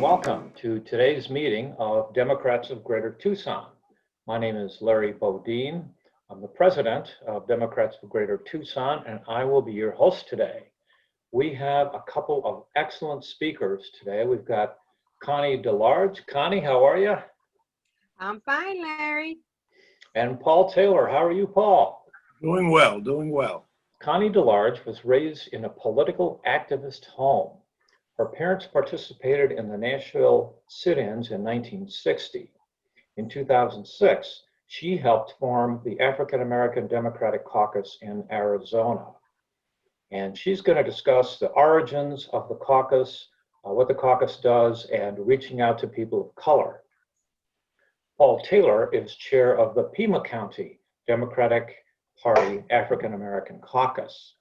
welcome to today's meeting of Democrats of Greater Tucson. My name is Larry Bodine. I'm the president of Democrats of Greater Tucson, and I will be your host today. We have a couple of excellent speakers today. We've got Connie DeLarge. Connie, how are you? I'm fine, Larry. And Paul Taylor. How are you, Paul? Doing well, doing well. Connie DeLarge was raised in a political activist home. Her parents participated in the Nashville sit-ins in 1960. In 2006, she helped form the African American Democratic Caucus in Arizona. And she's going to discuss the origins of the caucus, what the caucus does, and reaching out to people of color. Paul Taylor is chair of the Pima County Democratic Party African American Caucus.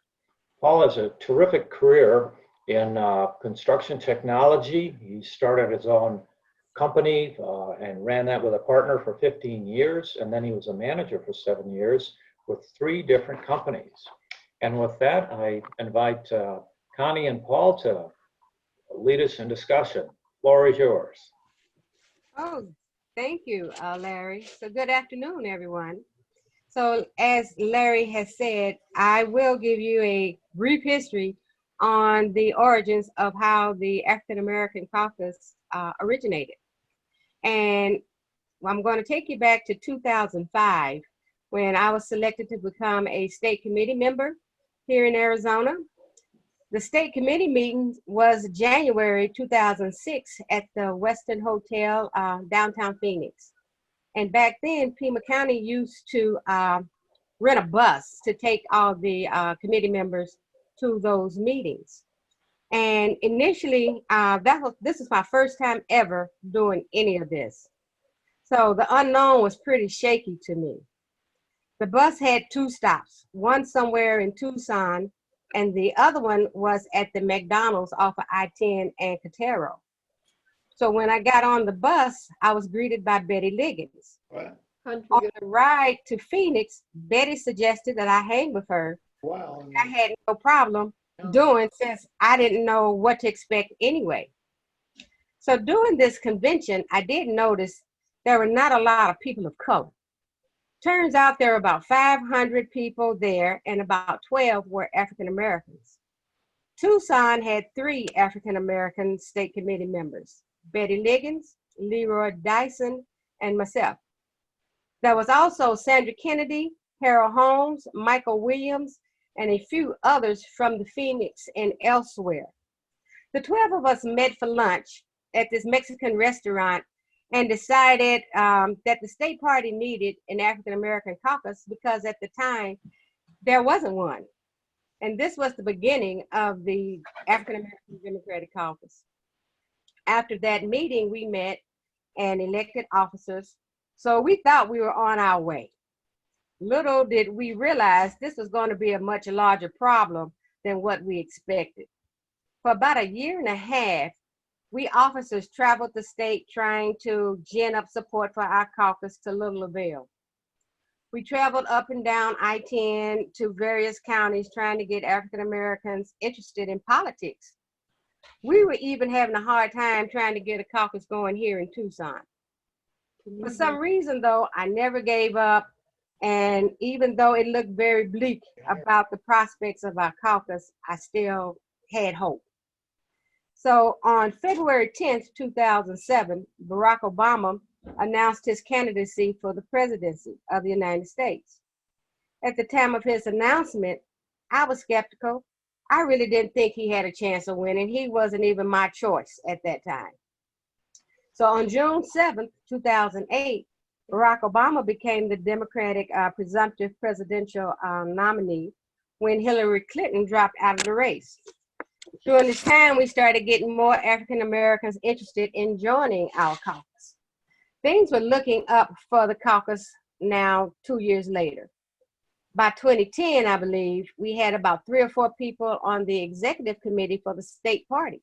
Paul has a terrific career in construction technology. He started his own company and ran that with a partner for 15 years, and then he was a manager for 7 years with 3 different companies. And with that, I invite Connie and Paul to lead us in discussion. Floor is yours. Oh, thank you, Larry. So good afternoon, everyone. So as Larry has said, I will give you a brief history on the origins of how the African American Caucus originated. And I'm going to take you back to 2005 when I was selected to become a state committee member here in Arizona. The state committee meeting was January 2006 at the Westin Hotel, downtown Phoenix. And back then, Pima County used to rent a bus to take all the committee members to those meetings. And initially, this is my first time ever doing any of this. So the unknown was pretty shaky to me. The bus had 2 stops, one somewhere in Tucson, and the other one was at the McDonald's off of I-10 and Cotero. So when I got on the bus, I was greeted by Betty Liggins. Wow. On the ride to Phoenix, Betty suggested that I hang with her. Wow. I had no problem doing since I didn't know what to expect anyway. So during this convention, I did notice there were not a lot of people of color. Turns out there were about 500 people there and about 12 were African Americans. Tucson had 3 African American state committee members, Betty Liggins, Leroy Dyson, and myself. There was also Sandra Kennedy, Harold Holmes, Michael Williams, and a few others from the Phoenix and elsewhere. The 12 of us met for lunch at this Mexican restaurant and decided that the state party needed an African American caucus because at the time there wasn't one. And this was the beginning of the African American Democratic Caucus. After that meeting, we met and elected officers. So we thought we were on our way. Little did we realize this was going to be a much larger problem than what we expected. For about 1.5 years, we officers traveled the state trying to gin up support for our caucus to little avail. We traveled up and down I-10 to various counties trying to get African Americans interested in politics. We were even having a hard time trying to get a caucus going here in Tucson. For some reason, though, I never gave up. And even though it looked very bleak about the prospects of our caucus, I still had hope. So on February 10th, 2007, Barack Obama announced his candidacy for the presidency of the United States. At the time of his announcement, I was skeptical. I really didn't think he had a chance of winning. He wasn't even my choice at that time. So on June 7th, 2008, Barack Obama became the Democratic presumptive presidential nominee when Hillary Clinton dropped out of the race. During this time, we started getting more African Americans interested in joining our caucus. Things were looking up for the caucus now 2 years later. By 2010, I believe, we had about 3 or 4 people on the executive committee for the state party.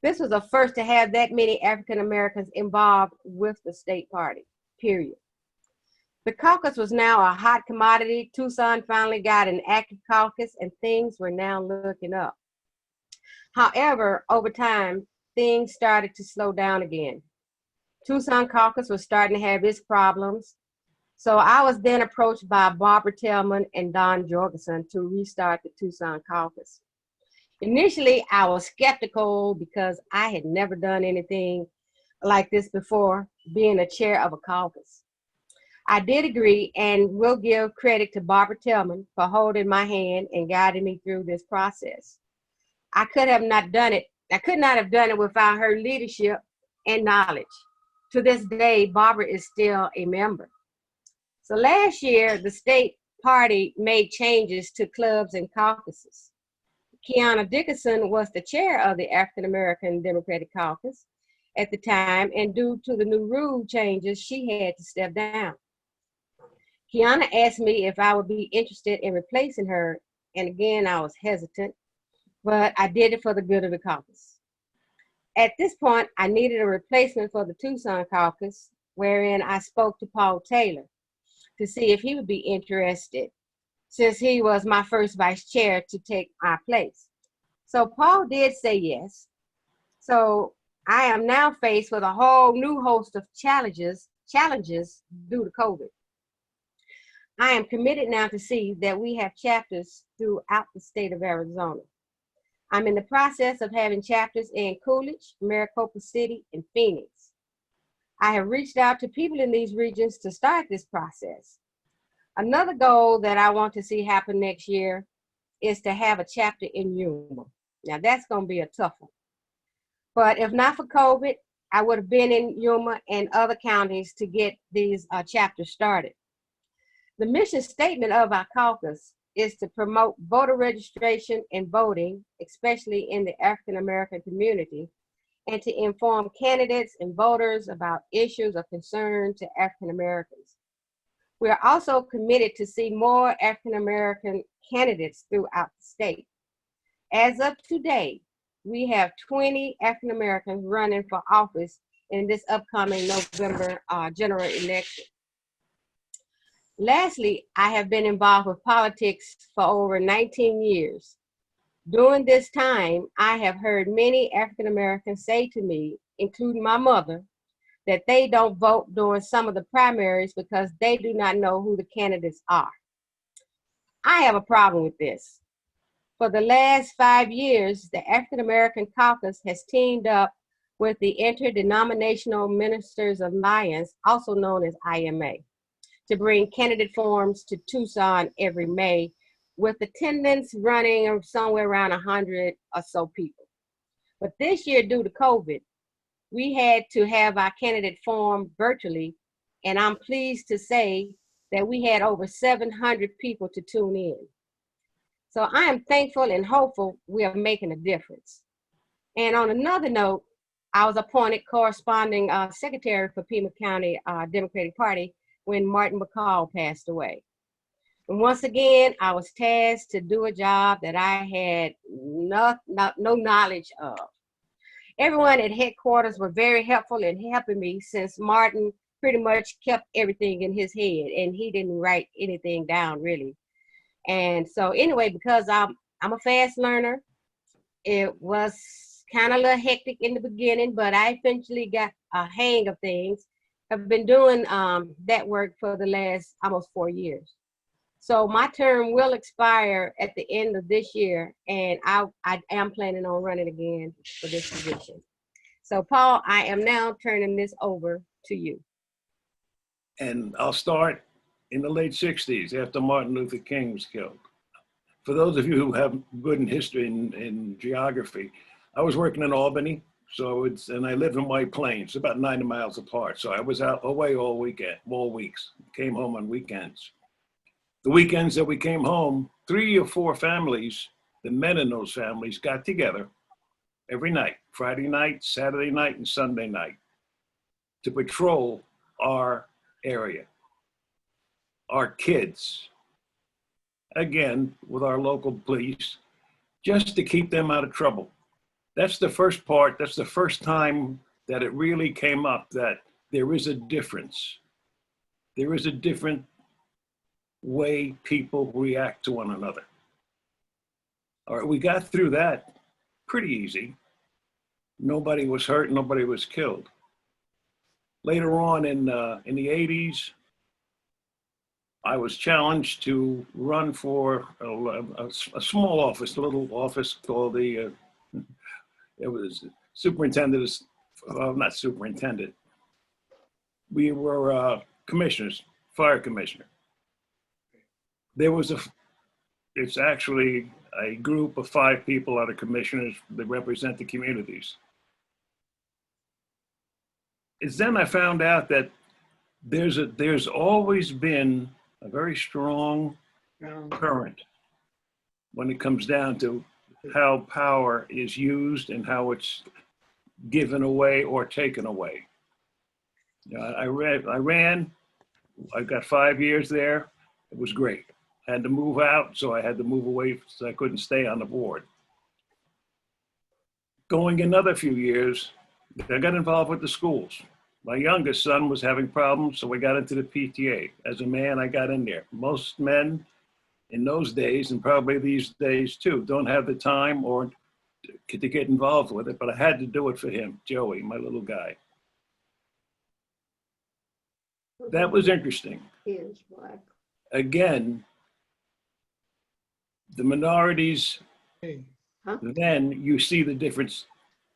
This was a first to have that many African Americans involved with the state party. Period. The caucus was now a hot commodity. Tucson finally got an active caucus and things were now looking up. However, over time, things started to slow down again. Tucson Caucus was starting to have its problems. So I was then approached by Barbara Tillman and Don Jorgensen to restart the Tucson Caucus. Initially, I was skeptical because I had never done anything like this before, being a chair of a caucus. I did agree and will give credit to Barbara Tillman for holding my hand and guiding me through this process. I could not have done it without her leadership and knowledge. To this day, Barbara is still a member. So last year, the state party made changes to clubs and caucuses. Kiana Dickinson was the chair of the African American Democratic Caucus at the time, and due to the new rule changes, she had to step down. Kiana asked me if I would be interested in replacing her, and again, I was hesitant, but I did it for the good of the caucus. At this point, I needed a replacement for the Tucson Caucus, wherein I spoke to Paul Taylor to see if he would be interested, since he was my first vice chair to take my place. So Paul did say yes. So I am now faced with a whole new host of challenges due to COVID. I am committed now to see that we have chapters throughout the state of Arizona. I'm in the process of having chapters in Coolidge, Maricopa City, and Phoenix. I have reached out to people in these regions to start this process. Another goal that I want to see happen next year is to have a chapter in Yuma. Now that's going to be a tough one. But if not for COVID, I would have been in Yuma and other counties to get these chapters started. The mission statement of our caucus is to promote voter registration and voting, especially in the African American community, and to inform candidates and voters about issues of concern to African Americans. We are also committed to see more African American candidates throughout the state. As of today, we have 20 African Americans running for office in this upcoming November general election. Lastly, I have been involved with politics for over 19 years. During this time, I have heard many African Americans say to me, including my mother, that they don't vote during some of the primaries because they do not know who the candidates are. I have a problem with this. For the last 5 years, the African American Caucus has teamed up with the Interdenominational Ministers of Alliance, also known as IMA, to bring candidate forms to Tucson every May, with attendance running somewhere around 100 or so people. But this year, due to COVID, we had to have our candidate form virtually, and I'm pleased to say that we had over 700 people to tune in. So I am thankful and hopeful we are making a difference. And on another note, I was appointed corresponding secretary for Pima County Democratic Party when Martin McCall passed away. And once again, I was tasked to do a job that I had no knowledge of. Everyone at headquarters were very helpful in helping me, since Martin pretty much kept everything in his head and he didn't write anything down really. And so anyway, because I'm a fast learner, it was kind of a little hectic in the beginning, but I eventually got a hang of things. I've been doing that work for the last almost 4 years. So my term will expire at the end of this year, and I am planning on running again for this position. So Paul, I am now turning this over to you. And I'll start in the late 60s after Martin Luther King was killed. For those of you who have good in history and geography, I was working in Albany, and I live in White Plains, about 90 miles apart. So I was out away all weeks, came home on weekends. The weekends that we came home, 3 or 4 families, the men in those families got together every night, Friday night, Saturday night, and Sunday night, to patrol our area, our kids, again, with our local police, just to keep them out of trouble. That's the first part. That's the first time that it really came up that there is a difference. There is a different way people react to one another. All right, we got through that pretty easy. Nobody was hurt, nobody was killed. Later on in the 80s, I was challenged to run for a small office, a little office called it was superintendent, not superintendent. We were commissioners, fire commissioner. It's actually a group of 5 people that are commissioners that represent the communities. It's then I found out that there's always been a very strong current when it comes down to how power is used and how it's given away or taken away. I ran, I got 5 years there. It was great. I had to move out, so I had to move away, so I couldn't stay on the board. Going another few years, I got involved with the schools. My youngest son was having problems, so we got into the PTA. As a man, I got in there. Most men in those days, and probably these days too, don't have the time or to get involved with it, but I had to do it for him, Joey, my little guy. That was interesting. He is black. Again, the minorities, Huh? then you see the difference,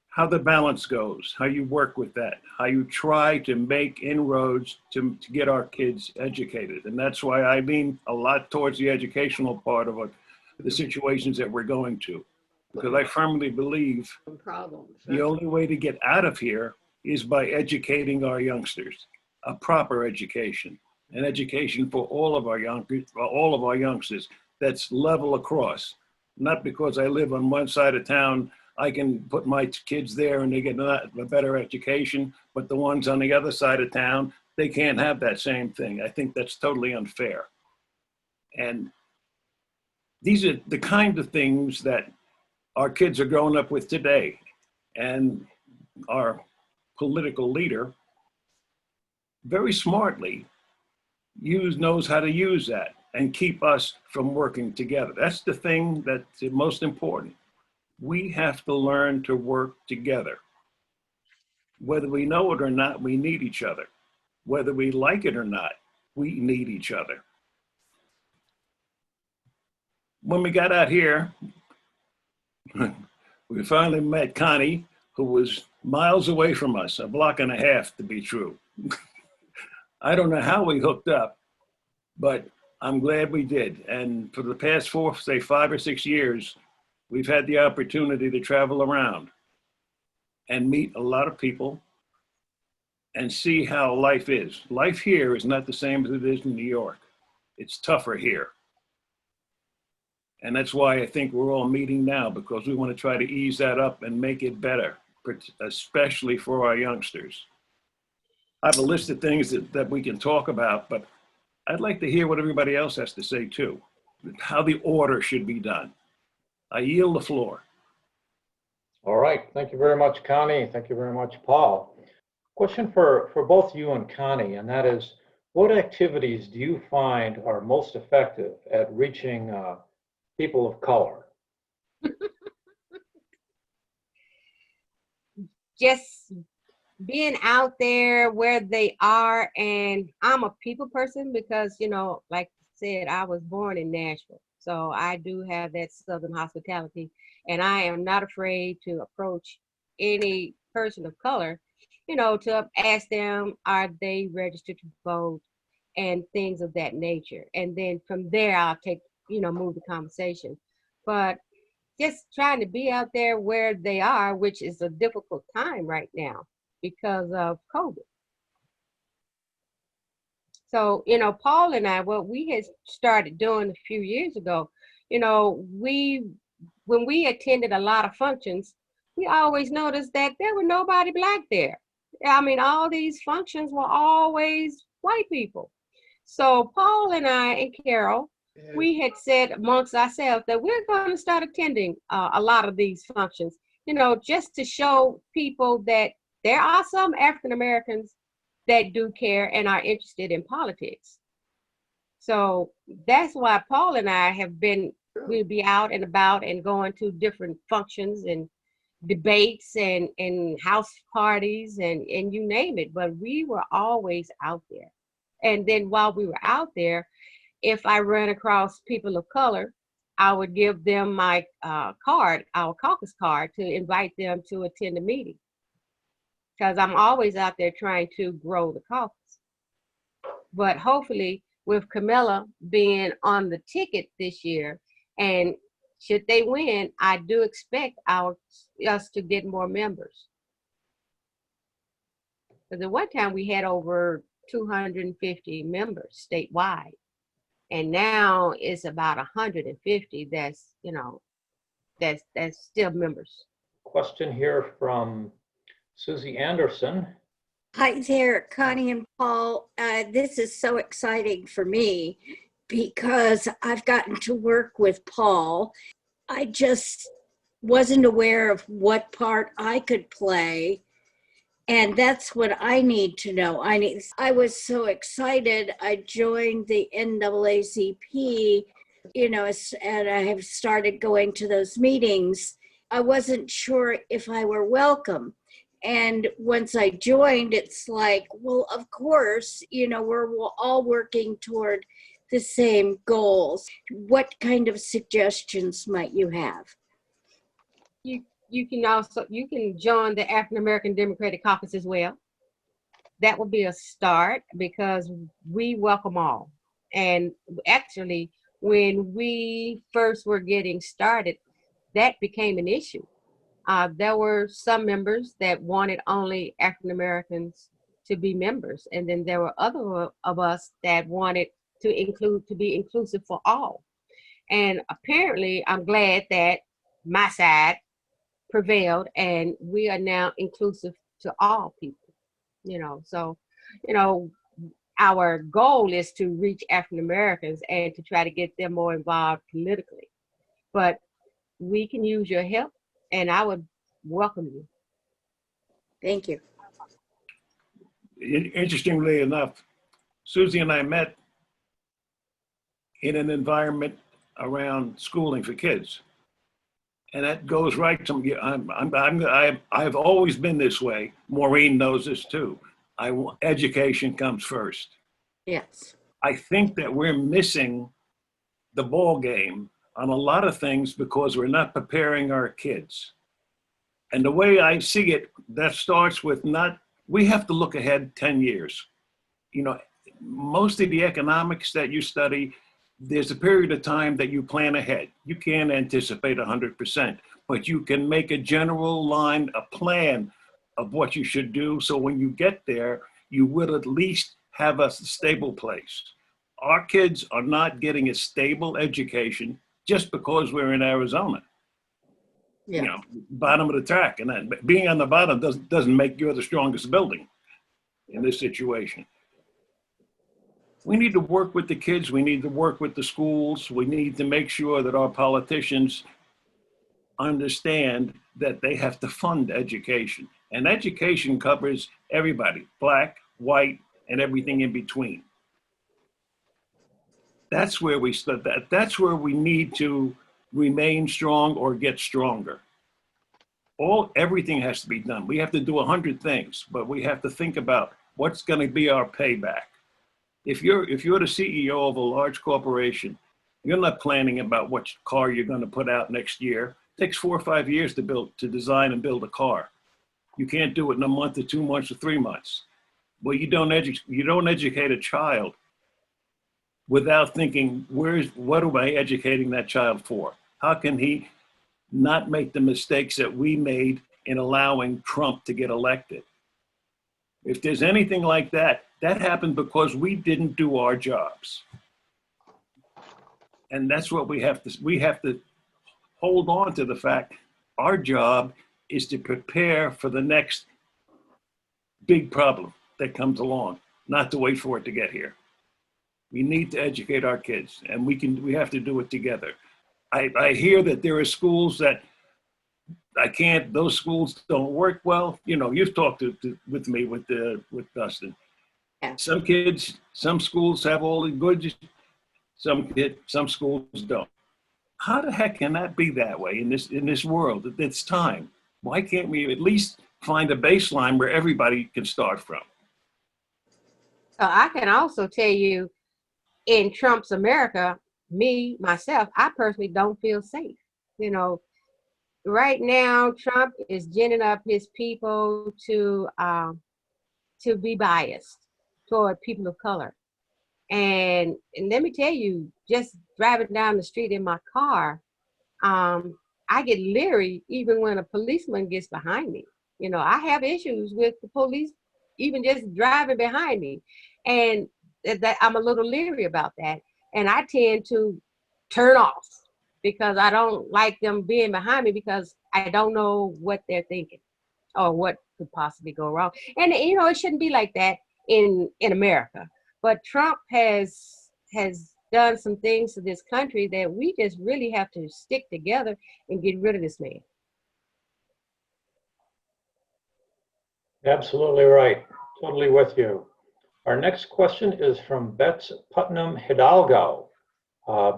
how the balance goes, how you work with that, how you try to make inroads to get our kids educated. And that's why I lean a lot towards the educational part of the situations that we're going to. Because I firmly believe Problems. the only way to get out of here is by educating our youngsters, a proper education, an education for all of our youngsters that's level across. Not because I live on one side of town, I can put my kids there and they get a better education, but the ones on the other side of town, they can't have that same thing. I think that's totally unfair. And these are the kind of things that our kids are growing up with today. And our political leader, very smartly, knows how to use that and keep us from working together. That's the thing that's the most important. We have to learn to work together. Whether we know it or not, we need each other. Whether we like it or not, we need each other. When we got out here, we finally met Connie, who was miles away from us, a block and a half to be true. I don't know how we hooked up, but I'm glad we did. And for the past 5 or 6 years, we've had the opportunity to travel around and meet a lot of people and see how life is. Life here is not the same as it is in New York. It's tougher here. And that's why I think we're all meeting now, because we want to try to ease that up and make it better, especially for our youngsters. I have a list of things that we can talk about, but I'd like to hear what everybody else has to say too, how the order should be done. I yield the floor. All right. Thank you very much, Connie. Thank you very much, Paul. Question for both you and Connie, and that is, what activities do you find are most effective at reaching people of color? Just being out there where they are. And I'm a people person because, like I said, I was born in Nashville. So I do have that Southern hospitality, and I am not afraid to approach any person of color, to ask them, are they registered to vote and things of that nature. And then from there, I'll move the conversation. But just trying to be out there where they are, which is a difficult time right now because of COVID. So, Paul and I, what we had started doing a few years ago, when we attended a lot of functions, we always noticed that there were nobody black there. I mean, all these functions were always white people. So Paul and I and Carol, we had said amongst ourselves that we're going to start attending a lot of these functions, just to show people that there are some African Americans that do care and are interested in politics. So that's why Paul and I we'll be out and about and going to different functions and debates and house parties and you name it, but we were always out there. And then while we were out there, if I ran across people of color, I would give them my card, our caucus card, to invite them to attend a meeting. Because I'm always out there trying to grow the caucus. But hopefully, with Camilla being on the ticket this year, and should they win, I do expect us to get more members. Because at one time we had over 250 members statewide, and now it's about 150 that's, that's still members. Question here from Susie Anderson. Hi there, Connie and Paul. This is so exciting for me because I've gotten to work with Paul. I just wasn't aware of what part I could play. And that's what I need to know. I was so excited. I joined the NAACP, and I have started going to those meetings. I wasn't sure if I were welcome. And once I joined, it's like, well, of course, we're all working toward the same goals. What kind of suggestions might you have? You can join the African American Democratic Caucus as well. That would be a start because we welcome all. And actually, when we first were getting started, that became an issue. There were some members that wanted only African Americans to be members, and then there were other of us that wanted to be inclusive for all. And apparently, I'm glad that my side prevailed, and we are now inclusive to all people. So our goal is to reach African Americans and to try to get them more involved politically. But we can use your help, and I would welcome you. Thank you. Interestingly enough, Susie and I met in an environment around schooling for kids. And that goes right to, I've always been this way. Maureen knows this too. Education comes first. Yes. I think that we're missing the ball game on a lot of things because we're not preparing our kids. And the way I see it, that starts with we have to look ahead 10 years. Most of the economics that you study, there's a period of time that you plan ahead. You can't anticipate 100%, but you can make a general line, a plan of what you should do. So when you get there, you will at least have a stable place. Our kids are not getting a stable education just because we're in Arizona. Yeah. Bottom of the track. And then being on the bottom doesn't make you the strongest building in this situation. We need to work with the kids. We need to work with the schools. We need to make sure that our politicians understand that they have to fund education. And education covers everybody, black, white, and everything in between. That's where we start. That's where we need to remain strong or get stronger. Everything has to be done. We have to do 100 things, but we have to think about what's going to be our payback. If you're the CEO of a large corporation, you're not planning about what car you're going to put out next year. It takes 4 or 5 years to design and build a car. You can't do it in a month or 2 months or 3 months. Well, you don't educate a child without thinking, what am I educating that child for? How can he not make the mistakes that we made in allowing Trump to get elected? If there's anything like that, that happened because we didn't do our jobs. And that's what we have to hold on to the fact our job is to prepare for the next big problem that comes along, not to wait for it to get here. We need to educate our kids, and we have to do it together. I hear that there are schools that those schools don't work well. You've talked with me with Dustin. Yeah. Some schools have all the goods, some schools don't. How the heck can that be that way in this world? It's time. Why can't we at least find a baseline where everybody can start from? So I can also tell you, in Trump's America, myself, I personally don't feel safe. You know, right now, Trump is ginning up his people to be biased toward people of color. And let me tell you, just driving down the street in my car, I get leery even when a policeman gets behind me. You know, I have issues with the police, even just driving behind me. And that I'm a little leery about that. And I tend to turn off because I don't like them being behind me because I don't know what they're thinking or what could possibly go wrong. And, you know, it shouldn't be like that in America. But Trump has done some things to this country that we just really have to stick together and get rid of this man. Absolutely right. Totally with you. Our next question is from Bets Putnam Hidalgo.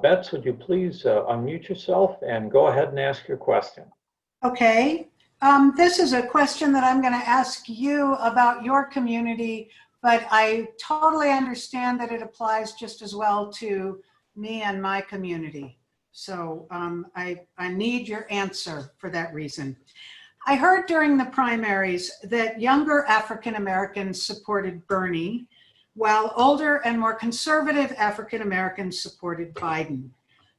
Bets, would you please unmute yourself and go ahead and ask your question? Okay. This is a question that I'm going to ask you about your community, but I totally understand that it applies just as well to me and my community. So I need your answer for that reason. I heard during the primaries that younger African Americans supported Bernie, while older and more conservative African Americans supported Biden.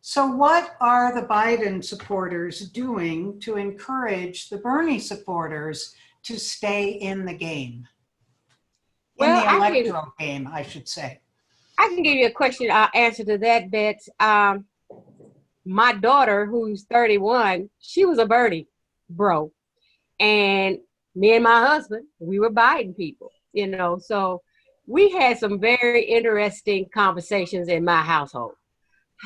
So what are the Biden supporters doing to encourage the Bernie supporters to stay in the game? In Well, the electoral game, I should say. I can give you a question answer to that, Bets. My daughter, who's 31, she was a Bernie bro. And me and my husband, we were Biden people, you know. So we had some very interesting conversations in my household,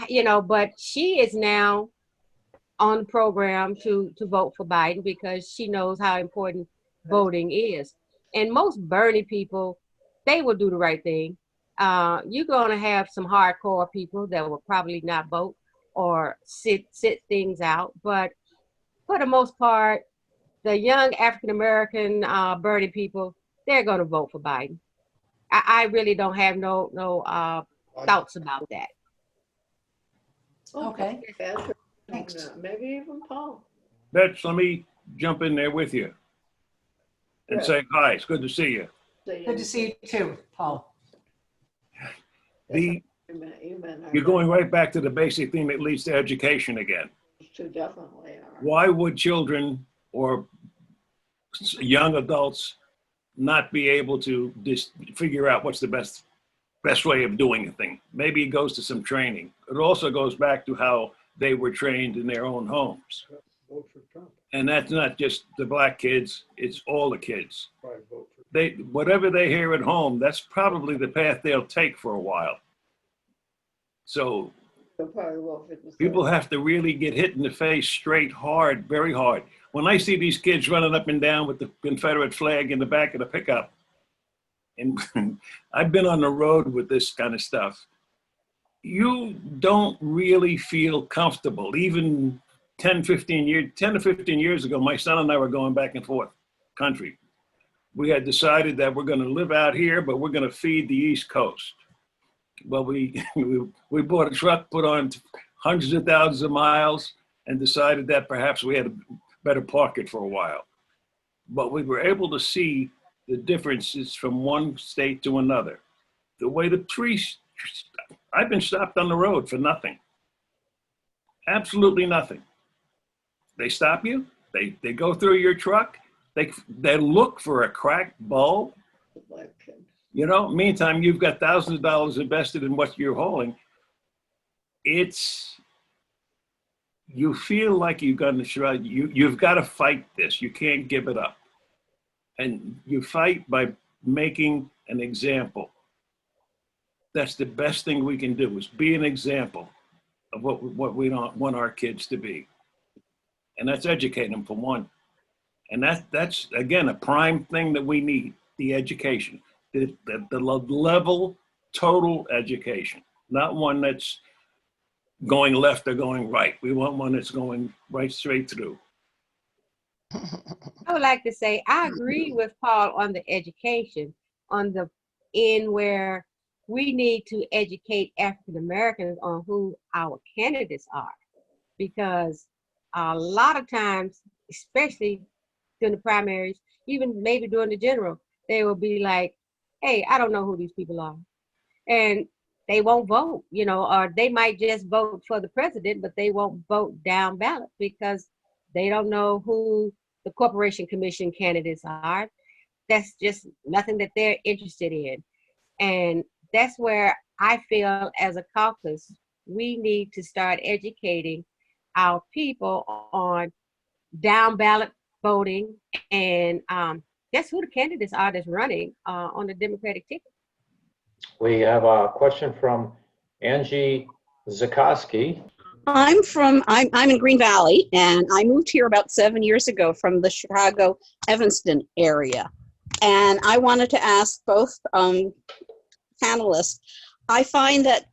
you know, but she is now on the program to vote for Biden because she knows how important voting is. And most Bernie people, they will do the right thing. You're going to have some hardcore people that will probably not vote or sit things out. But for the most part, the young African-American Bernie people, they're going to vote for Biden. I really don't have no thoughts about that. Okay. Patrick, Thanks. maybe even Paul. Bets, let me jump in there with you and Right. say hi. It's good to see you. Good to see you too, Paul. The, You meant you're going right back to the basic theme that leads to education again. two definitely are. Why would children or young adults not be able to just figure out what's the best way of doing a thing? Maybe it goes to some training. It also goes back to how they were trained in their own homes. Vote for Trump. And that's not just the black kids, it's all the kids. Probably vote for Whatever they hear at home, that's probably the path they'll take for a while. So They'll probably vote for the people have to really get hit in the face straight, hard, very hard. When I see these kids running up and down with the Confederate flag in the back of the pickup, and I've been on the road with this kind of stuff, you don't really feel comfortable. Even 10 to 15 years ago, my son and I were going back and forth country. We had decided that we're going to live out here, but we're going to feed the East Coast. Well, we bought a truck, put on hundreds of thousands of miles, and decided that perhaps we had to better park it for a while. But we were able to see the differences from one state to another. The way the trees, I've been stopped on the road for nothing. Absolutely nothing. They stop you, they go through your truck, they look for a cracked bulb. black kids. You know, meantime, you've got thousands of dollars invested in what you're hauling. You feel like you've got to shrug. You've got to fight this. You can't give it up. And you fight by making an example. That's the best thing we can do, is be an example of what we don't want our kids to be. And that's educate them for one. And that's again, a prime thing that we need, the education. The level, total education, not one that's going left or going right. We want one that's going right straight through. I would like to say I agree with Paul on the education, on the end where we need to educate African Americans on who our candidates are, because a lot of times, especially during the primaries, even maybe during the general, they will be like, "Hey, I don't know who these people are," and they won't vote, or they might just vote for the president, but they won't vote down ballot because they don't know who the Corporation Commission candidates are. That's just nothing that they're interested in. And that's where I feel as a caucus, we need to start educating our people on down ballot voting and that's who the candidates are that's running on the Democratic ticket. We have a question from Angie Zukowski. I'm in Green Valley, and I moved here about 7 years ago from the Chicago Evanston area. And I wanted to ask both panelists. I find that,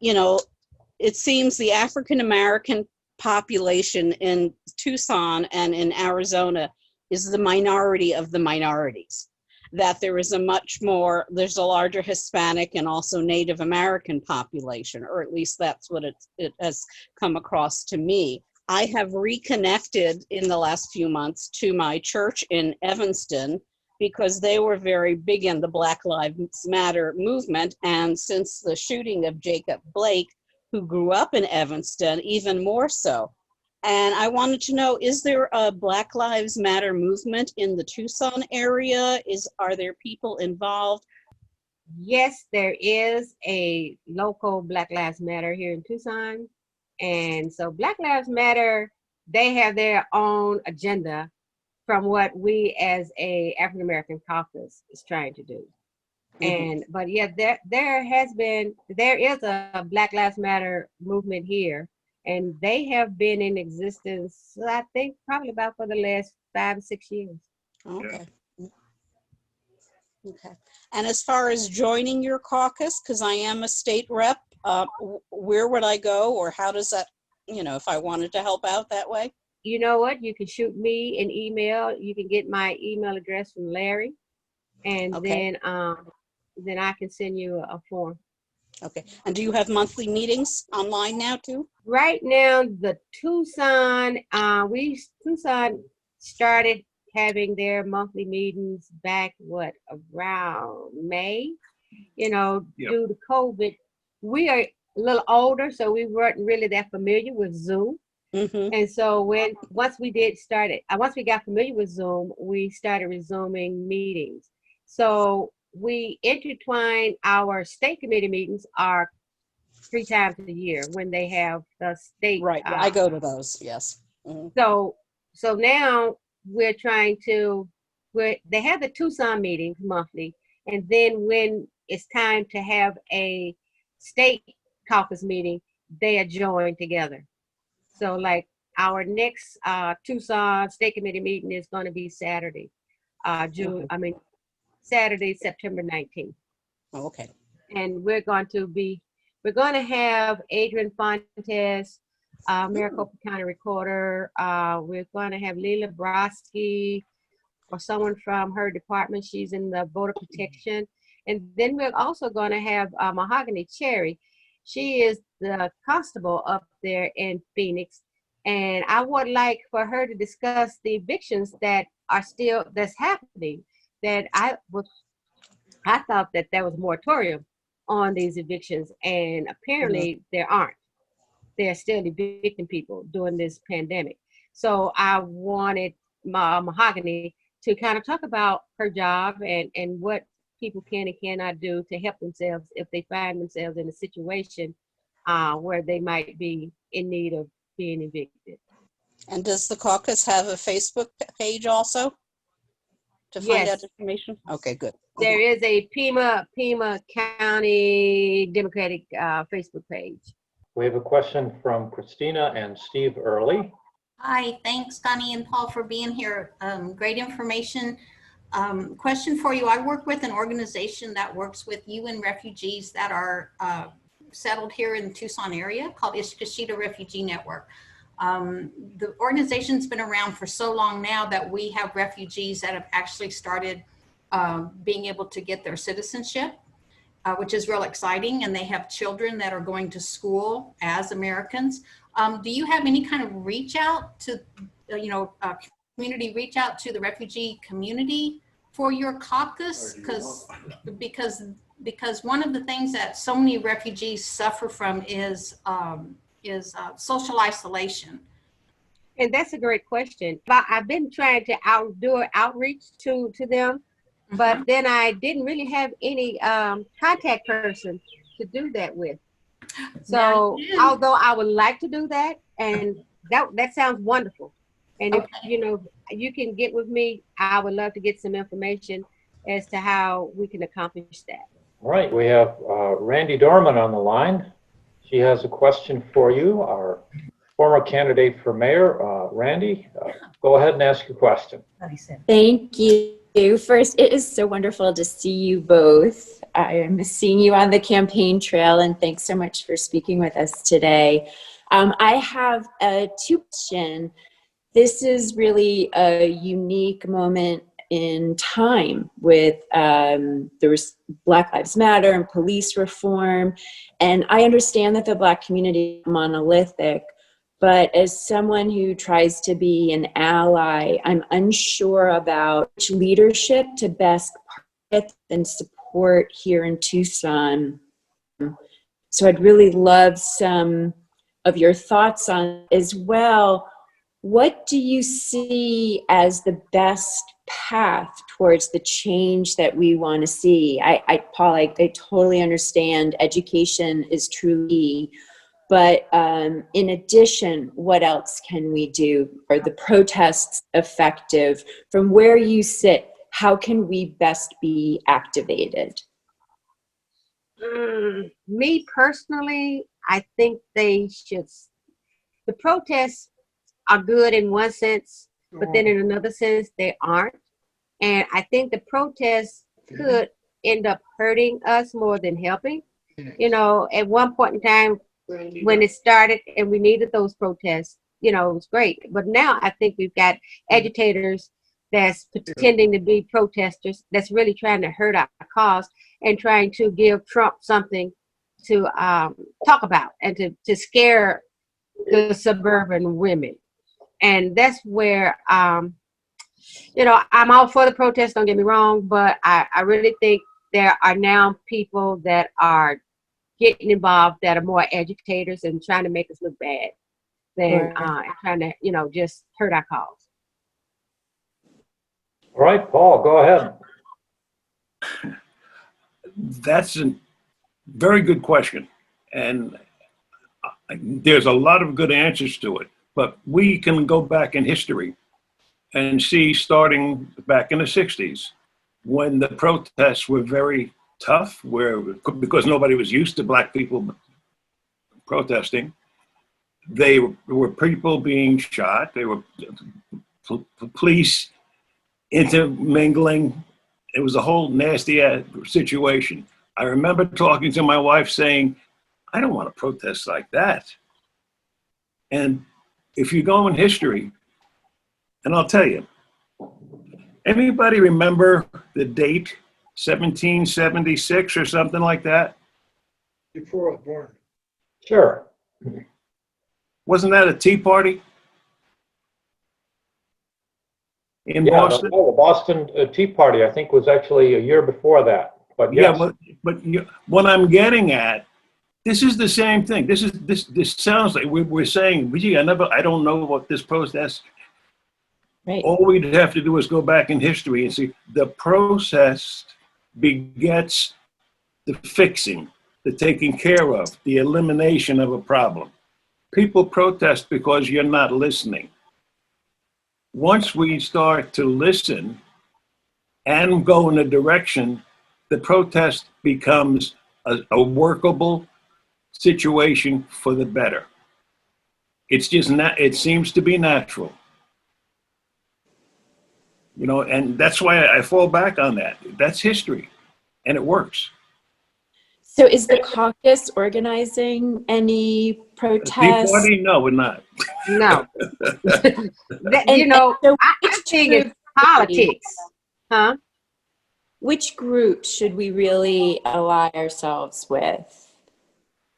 it seems the African American population in Tucson and in Arizona is the minority of the minorities. That there's a larger Hispanic and also Native American population, or at least that's what it has come across to me. I have reconnected in the last few months to my church in Evanston because they were very big in the Black Lives Matter movement. And since the shooting of Jacob Blake, who grew up in Evanston, even more so. And I wanted to know, is there a Black Lives Matter movement in the Tucson area? Are there people involved? Yes, there is a local Black Lives Matter here in Tucson. And so Black Lives Matter, they have their own agenda from what we as a African American caucus is trying to do. But yeah, there is a Black Lives Matter movement here. And they have been in existence, I think, probably about for the last 5 or 6 years. Okay. Okay. And as far as joining your caucus, because I am a state rep, where would I go, or how does that, if I wanted to help out that way? You know what? You can shoot me an email. You can get my email address from Larry, and then I can send you a form. Okay. And do you have monthly meetings online now too? Right now, the Tucson started having their monthly meetings back, around May, due to COVID. We are a little older, so we weren't really that familiar with Zoom. And so once we got familiar with Zoom, we started resuming meetings. So we intertwine our state committee meetings are 3 times a year when they have the state. Right, I go to those, yes. So now we're trying to, they have the Tucson meetings monthly, and then when it's time to have a state caucus meeting, they are joined together. So like our next Tucson State Committee meeting is going to be Saturday, Saturday, September 19th. Oh, okay. And we're going to have Adrian Fontes, Maricopa County Recorder. We're going to have Leila Brodsky or someone from her department. She's in the voter protection. And then we're also going to have Mahogany Cherry. She is the constable up there in Phoenix. And I would like for her to discuss the evictions that's happening. That I thought that there was a moratorium on these evictions, and apparently there aren't. They're still evicting people during this pandemic. So I wanted Mahogany to kind of talk about her job and what people can and cannot do to help themselves if they find themselves in a situation where they might be in need of being evicted. And does the caucus have a Facebook page also to find out information? Okay, good. There is a Pima County Democratic Facebook page. We have a question from Christina and Steve Early. Hi, thanks Connie and Paul for being here. Great information. Question for you. I work with an organization that works with UN refugees that are settled here in the Tucson area called Ishkashita Refugee Network. The organization's been around for so long now that we have refugees that have actually started being able to get their citizenship, which is real exciting. And they have children that are going to school as Americans. Do you have any kind of reach out to, community reach out to the refugee community for your caucus? Because one of the things that so many refugees suffer from is social isolation. And that's a great question. I've been trying to do an outreach to them, but then I didn't really have any contact person to do that with. So although I would like to do that, and that sounds wonderful. And if you can get with me, I would love to get some information as to how we can accomplish that. All right, we have Randy Dorman on the line. She has a question for you, our former candidate for mayor. Randy, go ahead and ask your question. Thank you. First, it is so wonderful to see you both. I am seeing you on the campaign trail, and thanks so much for speaking with us today. I have a question. This is really a unique moment in time with there was Black Lives Matter and police reform. And I understand that the Black community is monolithic, but as someone who tries to be an ally, I'm unsure about which leadership to best partner and support here in Tucson. So I'd really love some of your thoughts on it as well. What do you see as the best path towards the change that we want to see? Paul, I totally understand education is truly, but in addition, what else can we do? Are the protests effective? From where you sit, how can we best be activated? Me personally, I think they should. The protests are good in one sense, but then in another sense, they aren't. And I think the protests could end up hurting us more than helping. At one point in time, when it started and we needed those protests, it was great. But now I think we've got agitators that's pretending to be protesters, that's really trying to hurt our cause and trying to give Trump something to talk about and to scare the suburban women. And that's where, I'm all for the protests, don't get me wrong, but I really think there are now people that are getting involved that are more agitators and trying to make us look bad than trying to, just hurt our cause. All right, Paul, go ahead. That's a very good question. And there's a lot of good answers to it. But we can go back in history and see, starting back in the 60s, when the protests were very tough, because nobody was used to Black people protesting, they were people being shot, they were police intermingling. It was a whole nasty situation. I remember talking to my wife saying, I don't want to protest like that. And if you go in history, and I'll tell you, anybody remember the date, 1776 or something like that? Before I was born. Sure. Wasn't that a Tea Party in Boston? The Boston Tea Party, I think, was actually a year before that. But yes. Yeah, but what I'm getting at, this is the same thing. This sounds like we're saying, gee, I don't know what this protest. Right. All we'd have to do is go back in history and see the process begets the fixing, the taking care of, the elimination of a problem. People protest because you're not listening. Once we start to listen and go in a direction, the protest becomes a workable situation for the better. It's just not, it seems to be natural. And that's why I fall back on that. That's history, and it works. So is the caucus organizing any Tea protests? Party? No, we're not. No. And so I which think it's group- politics. Huh? Which group should we really ally ourselves with?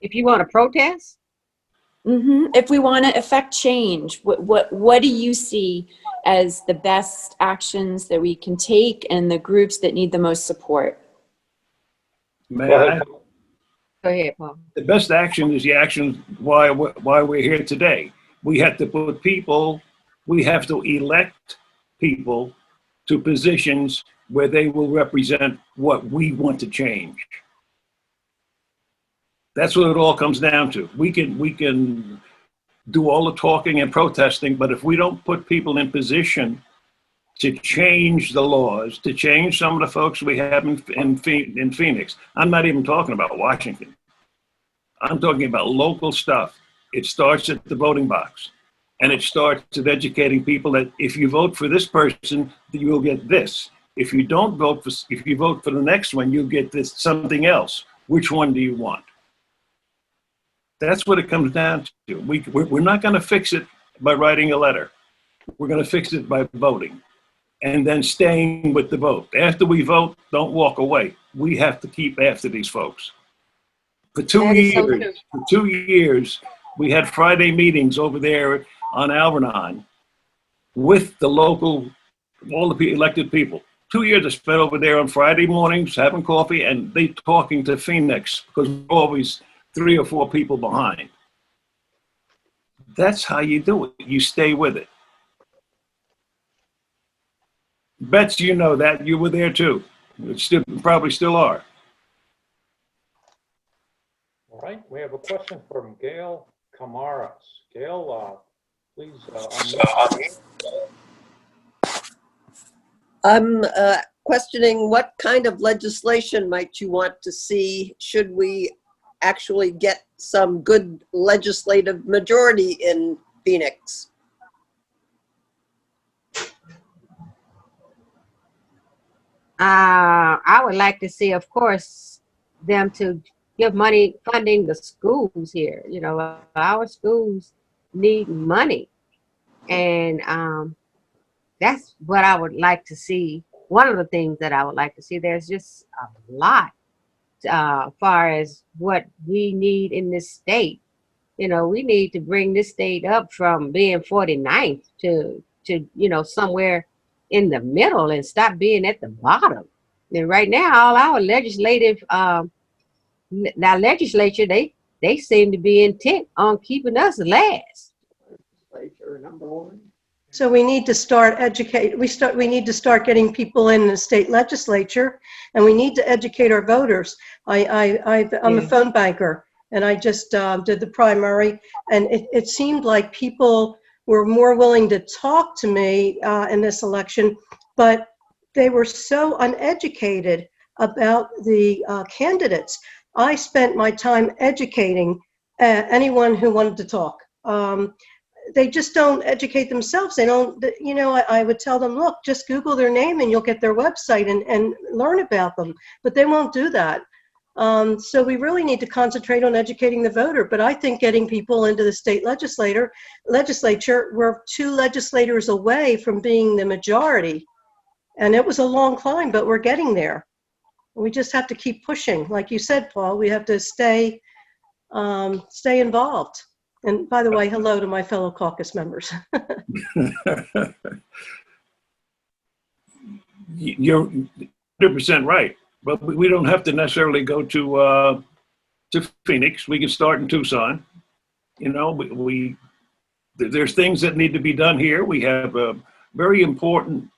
If you want to protest, If we want to affect change, what do you see as the best actions that we can take and the groups that need the most support? May Go I? ahead. go ahead, Paul. The best action is the action why we're here today. We have to put people, we have to elect people to positions where they will represent what we want to change. That's what it all comes down to. We can do all the talking and protesting, but if we don't put people in position to change the laws, to change some of the folks we have in Phoenix, I'm not even talking about Washington. I'm talking about local stuff. It starts at the voting box, and it starts with educating people that if you vote for this person, you will get this. If you don't vote for, if you vote for the next one, you'll get this something else. Which one do you want? That's what it comes down to. We're not going to fix it by writing a letter. We're going to fix it by voting and then staying with the vote. After we vote, don't walk away. We have to keep after these folks. For 2 That is so years, true. for 2 years, we had Friday meetings over there on Alvernon with the local, all the elected people. 2 years I spent over there on Friday mornings having coffee and they talking to Phoenix because we're always 3 or 4 people behind. That's how you do it. You stay with it. Bets you know that. You were there too. You probably still are. All right, we have a question from Gail Camaras. Gail, please unmute. I'm questioning what kind of legislation might you want to see should we actually get some good legislative majority in Phoenix? I would like to see, of course, them to give money funding the schools here. You know, our schools need money, and that's what I would like to see. One of the things that I would like to see. There's just a lot far as what we need in this state. You know, we need to bring this state up from being 49th to somewhere in the middle and stop being at the bottom. And right now, all our legislature, they seem to be intent on keeping us last. Legislature #1. So we need to start we need to start getting people in the state legislature, and we need to educate our voters. I'm a phone banker, and I just did the primary, and it seemed like people were more willing to talk to me in this election, but they were so uneducated about the candidates. I spent my time educating anyone who wanted to talk. They just don't educate themselves. They don't, I would tell them, look, just Google their name and you'll get their website and learn about them, but they won't do that. So we really need to concentrate on educating the voter. But I think getting people into the state legislature, we're 2 legislators away from being the majority. And it was a long climb, but we're getting there. We just have to keep pushing. Like you said, Paul, we have to stay involved. And by the way, hello to my fellow caucus members. You're 100% right. But we don't have to necessarily go to Phoenix. We can start in Tucson. You know, there's things that need to be done here. We have a very important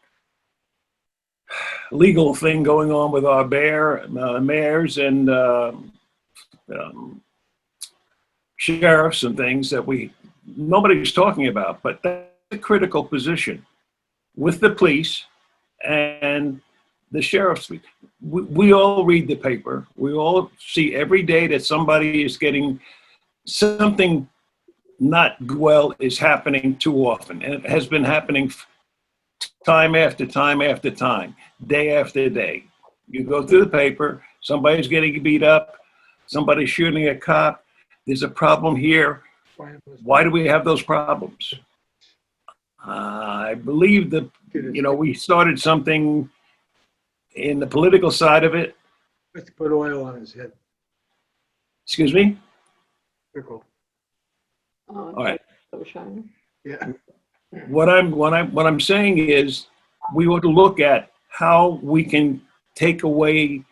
legal thing going on with our mayors and sheriffs and things that nobody's talking about. But that's a critical position with the police and the sheriff's. We all read the paper. We all see every day that somebody is getting something not well is happening too often. And it has been happening time after time after time, day after day. You go through the paper, somebody's getting beat up, somebody shooting a cop. There's a problem here. Why do we have those problems? I believe that, we started something in the political side of it. Let's put oil on his head. Excuse me? Pickle. All right. Yeah. What I'm saying is we ought to look at how we can take away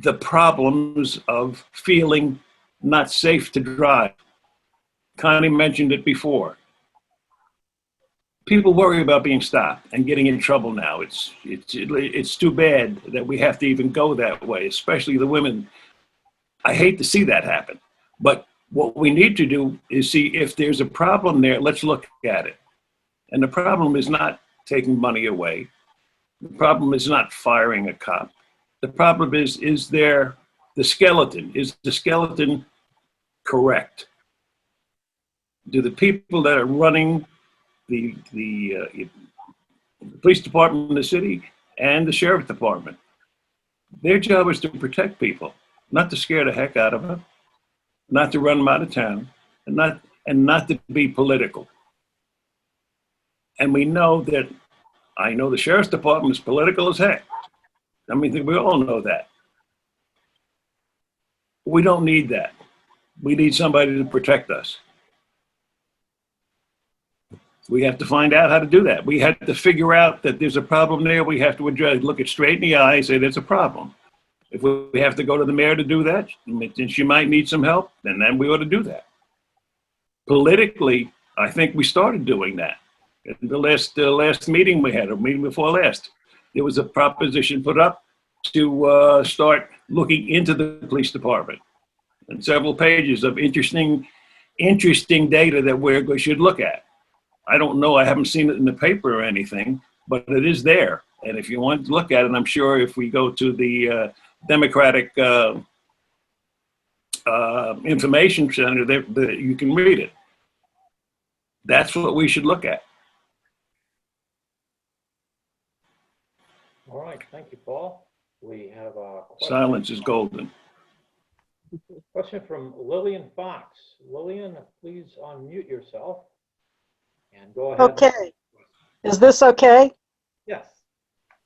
the problems of feeling not safe to drive. Connie mentioned it before. People worry about being stopped and getting in trouble now. It's too bad that we have to even go that way, especially the women. I hate to see that happen. But what we need to do is see if there's a problem there, let's look at it. And the problem is not taking money away. The problem is not firing a cop. The problem is there the skeleton? Is the skeleton correct? Do the people that are running the police department in the city and the sheriff department, their job is to protect people, not to scare the heck out of them, not to run them out of town, and not to be political. And we know that, I know the sheriff's department is political as heck. I mean, we all know that. We don't need that. We need somebody to protect us. We have to find out how to do that. We have to figure out that there's a problem there. We have to address, look it straight in the eye and say there's a problem. If we have to go to the mayor to do that, and she might need some help, then we ought to do that. Politically, I think we started doing that. In the last meeting we had, or meeting before last, there was a proposition put up to start looking into the police department, and several pages of interesting data that we should look at. I don't know, I haven't seen it in the paper or anything, but it is there. And if you want to look at it, I'm sure if we go to the Democratic Information Center, you can read it. That's what we should look at. All right, thank you, Paul. We have a question. Silence is golden. Question from Lillian Fox. Lillian, please unmute yourself and go ahead. Okay. Is this okay? Yes.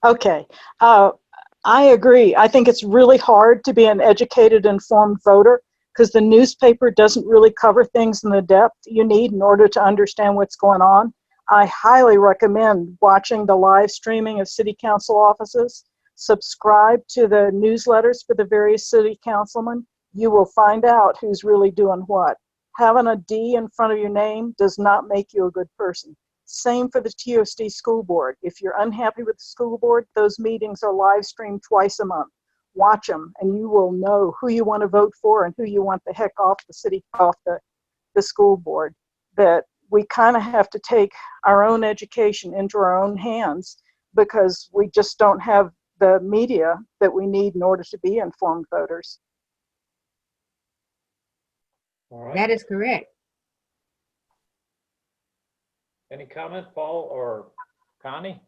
Okay. I agree. I think it's really hard to be an educated, informed voter because the newspaper doesn't really cover things in the depth you need in order to understand what's going on. I highly recommend watching the live streaming of city council offices. Subscribe to the newsletters for the various city councilmen. You will find out who's really doing what. Having a D in front of your name does not make you a good person. Same for the TOSD school board. If you're unhappy with the school board, those meetings are live streamed twice a month. Watch them and you will know who you want to vote for and who you want the heck off the school board. That we kind of have to take our own education into our own hands because we just don't have the media that we need in order to be informed voters. All right. That is correct. Any comment, Paul or Connie?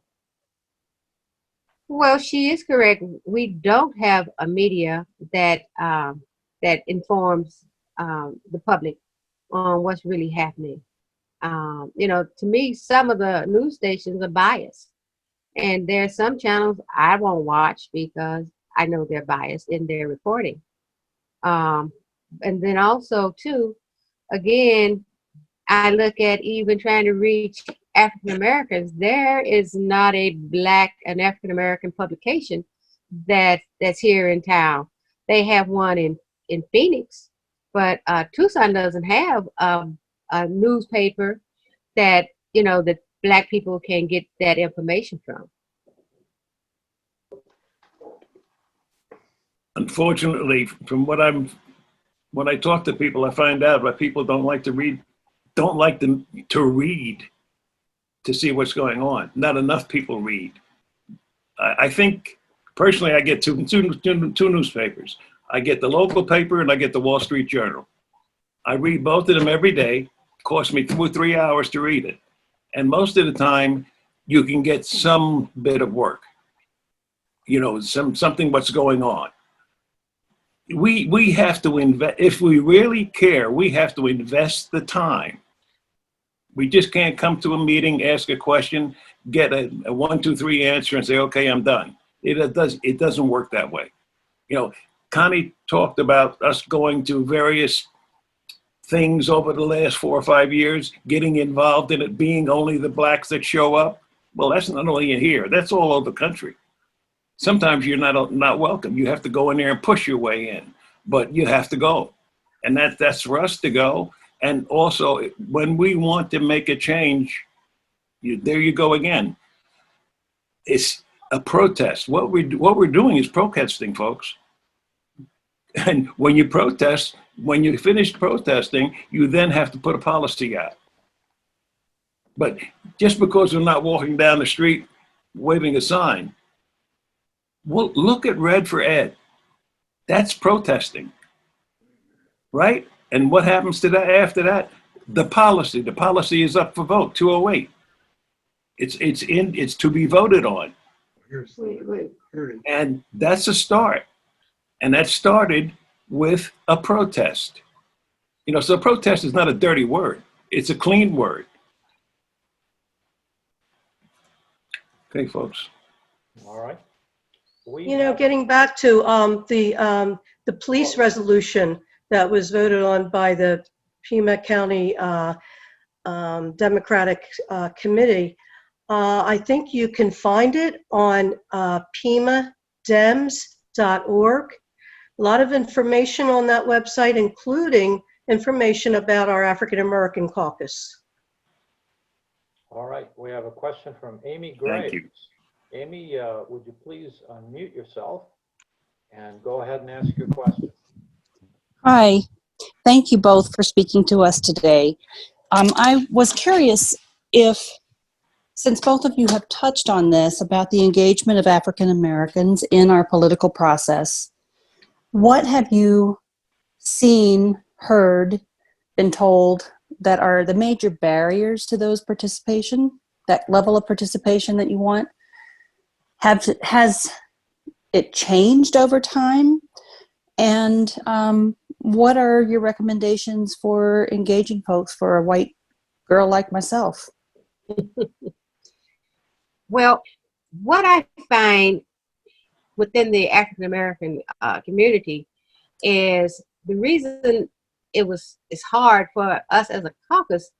Well, she is correct. We don't have a media that that informs the public on what's really happening. To me, some of the news stations are biased, and there are some channels I won't watch because I know they're biased in their reporting. And then also, too, again, I look at even trying to reach African Americans. There is not a Black and African American publication that's here in town. They have one in Phoenix, but Tucson doesn't have a newspaper that that Black people can get that information from. Unfortunately, from when I talk to people, I find out that people don't like to read to see what's going on. Not enough people read. I think personally, I get two newspapers. I get the local paper and I get the Wall Street Journal. I read both of them every day. It costs me 2 or 3 hours to read it. And most of the time, you can get some bit of work. Something what's going on. we have to invest, if we really care, we have to invest the time. We just can't come to a meeting, ask a question, get a 1, 2, 3 answer and say, okay, I'm done. It doesn't work that way. You know, Connie talked about us going to various things over the last 4 or 5 years, getting involved in it being only the blacks that show up. Well, that's not only in here, that's all over the country. Sometimes you're not welcome. You have to go in there and push your way in, but you have to go. And that's for us to go. And also, when we want to make a change, there you go again. It's a protest. What we're doing is protesting, folks. And when you protest, when you finish protesting, you then have to put a policy out. But just because we're not walking down the street waving a sign, well, look at Red for Ed. That's protesting, right? And what happens to that after that? The policy is up for vote, 208. It's to be voted on. And that's a start. And that started with a protest. You know, so protest is not a dirty word. It's a clean word. Okay, folks. All right. You know, getting back to the police resolution that was voted on by the Pima County Democratic Committee, I think you can find it on pimadems.org. A lot of information on that website, including information about our African American Caucus. All right, we have a question from Amy Graves. Thank you. Amy, would you please unmute yourself and go ahead and ask your question? Hi, thank you both for speaking to us today. I was curious if, since both of you have touched on this about the engagement of African Americans in our political process, what have you seen, heard, been told that are the major barriers to those participation, that level of participation that you want? Has it changed over time? And what are your recommendations for engaging folks for a white girl like myself? Well, what I find within the African American community is the reason it's hard for us as a caucus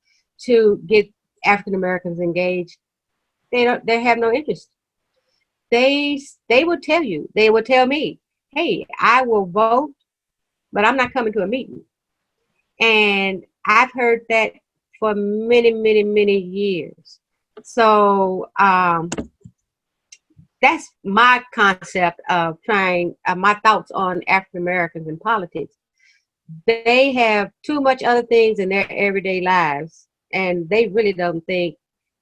to get African Americans engaged. They have no interest. They will tell you, they will tell me, hey, I will vote, but I'm not coming to a meeting. And I've heard that for many, many, many years. So that's my concept of trying, my thoughts on African Americans in politics. They have too much other things in their everyday lives, and they really don't think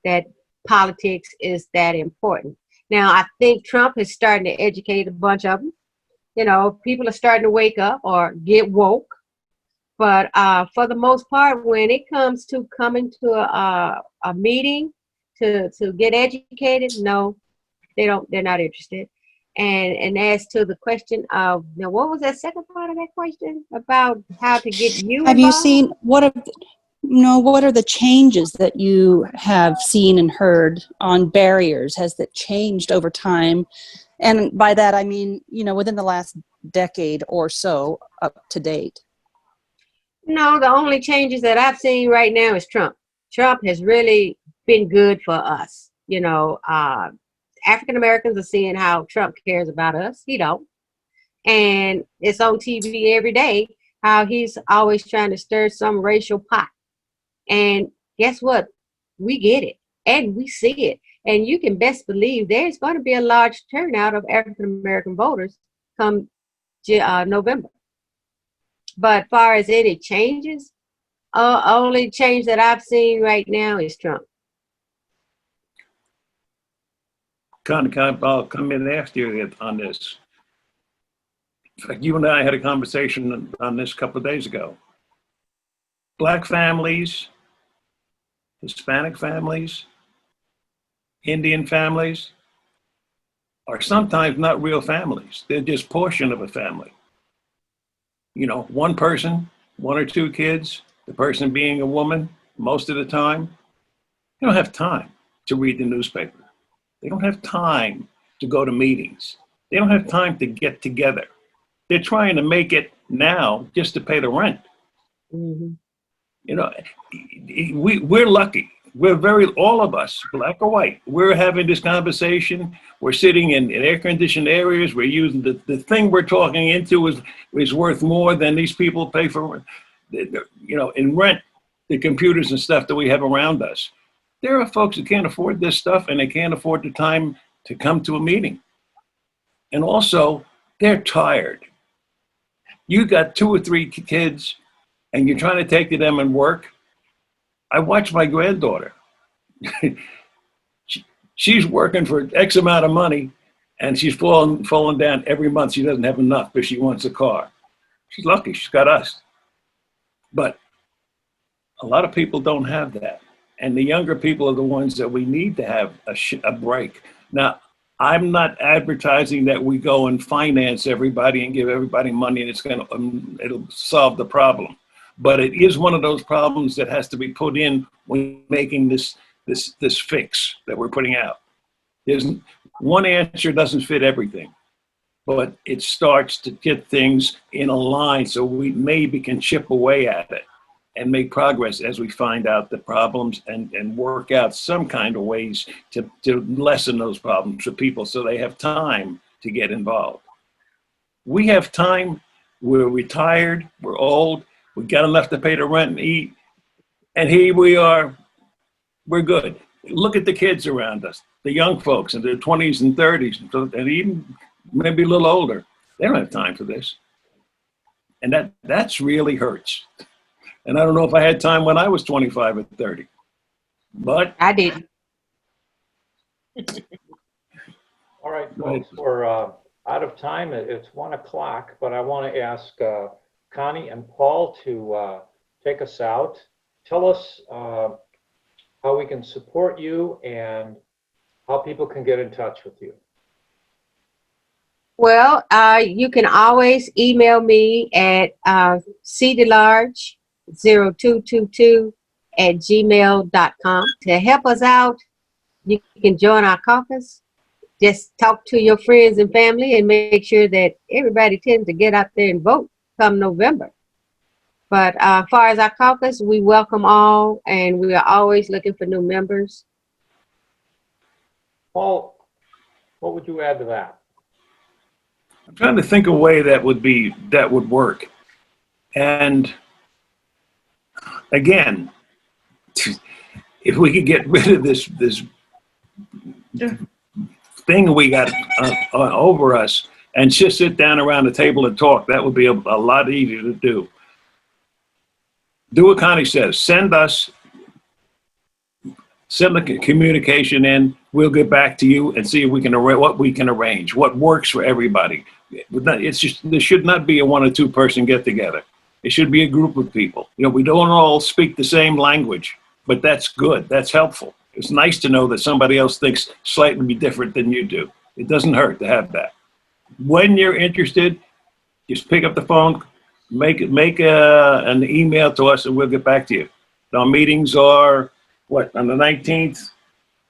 that politics is that important. Now, I think Trump is starting to educate a bunch of them. You know, people are starting to wake up or get woke. But for the most part, when it comes to coming to a meeting to get educated, no, they're not interested. And as to the question of, now what was that second part of that question about how to get you Have involved? you seen, what are the changes that you have seen and heard on barriers? Has that changed over time? And by that, I mean, you know, within the last decade or so up to date. No, the only changes that I've seen right now is Trump. Trump has really been good for us. You know, African Americans are seeing how Trump cares about us. He don't. And it's on TV every day how he's always trying to stir some racial pot. And guess what? We get it and we see it. And you can best believe there's going to be a large turnout of African American voters come November. But as far as any changes, only change that I've seen right now is Trump. I'll come in after you on this. In fact, you and I had a conversation on this a couple of days ago. Black families, Hispanic families, Indian families are sometimes not real families. They're just portion of a family. You know, one person, one or two kids, the person being a woman most of the time. They don't have time to read the newspaper. They don't have time to go to meetings. They don't have time to get together. They're trying to make it now just to pay the rent. Mhm. You know, we're lucky. All of us, black or white, we're having this conversation. We're sitting in air-conditioned areas. We're using the thing we're talking into is worth more than these people pay for, you know, in rent, the computers and stuff that we have around us. There are folks who can't afford this stuff and they can't afford the time to come to a meeting. And also, they're tired. You got 2 or 3 kids and you're trying to take to them and work. I watch my granddaughter. She's working for X amount of money and she's falling down every month. She doesn't have enough if she wants a car. She's lucky, she's got us. But a lot of people don't have that. And the younger people are the ones that we need to have a break. Now, I'm not advertising that we go and finance everybody and give everybody money and it'll solve the problem. But it is one of those problems that has to be put in when making this fix that we're putting out. One answer doesn't fit everything, but it starts to get things in a line so we maybe can chip away at it and make progress as we find out the problems and work out some kind of ways to lessen those problems for people so they have time to get involved. We have time, we're retired, we're old, we got enough to pay the rent and eat, and here we are, we're good. Look at the kids around us, the young folks in their 20s and 30s, and even maybe a little older. They don't have time for this. And that's really hurts. And I don't know if I had time when I was 25 or 30, but I didn't. All right, folks, we're out of time. It's 1 o'clock, but I want to ask Connie and Paul to take us out. Tell us how we can support you and how people can get in touch with you. Well, you can always email me at cdelarge0222@gmail.com. To help us out, you can join our caucus. Just talk to your friends and family and make sure that everybody tends to get out there and vote come November. But as far as our caucus, we welcome all, and we are always looking for new members. Paul, what would you add to that? I'm trying to think of a way that would work. And again, if we could get rid of this thing we got over us and just sit down around the table and talk, that would be a lot easier to do. Do what Connie says. Send the communication in. We'll get back to you and see if we can what we can arrange, what works for everybody. It's just, there should not be a 1 or 2 person get together. It should be a group of people. You know, we don't all speak the same language, but that's good. That's helpful. It's nice to know that somebody else thinks slightly different than you do. It doesn't hurt to have that. When you're interested, just pick up the phone, make an email to us, and we'll get back to you. Our meetings are what, on the 19th,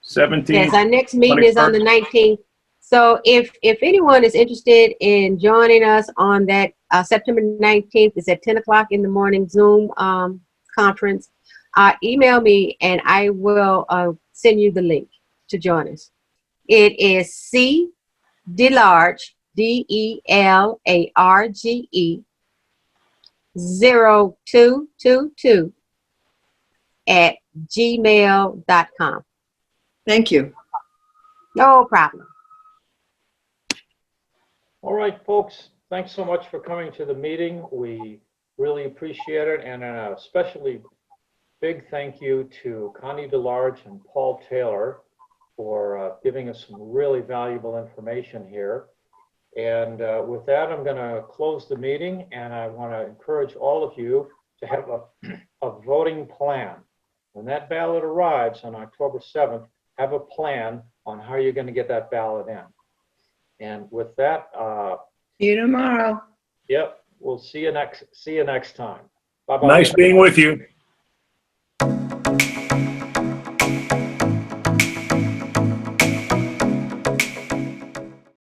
17th? Yes, our next meeting is on the 19th. So if anyone is interested in joining us on that September 19th, it's at 10 o'clock in the morning Zoom conference, email me and I will send you the link to join us. It is cdelarge, DELARGE 0222@gmail.com. Thank you. No problem. All right, folks, thanks so much for coming to the meeting. We really appreciate it, and an especially big thank you to Connie DeLarge and Paul Taylor for giving us some really valuable information here. And with that, I'm going to close the meeting, and I want to encourage all of you to have a voting plan. When that ballot arrives on October 7th, have a plan on how you're going to get that ballot in. And with that, See you tomorrow. yep, We'll see you next time. Bye-bye. Nice being with you.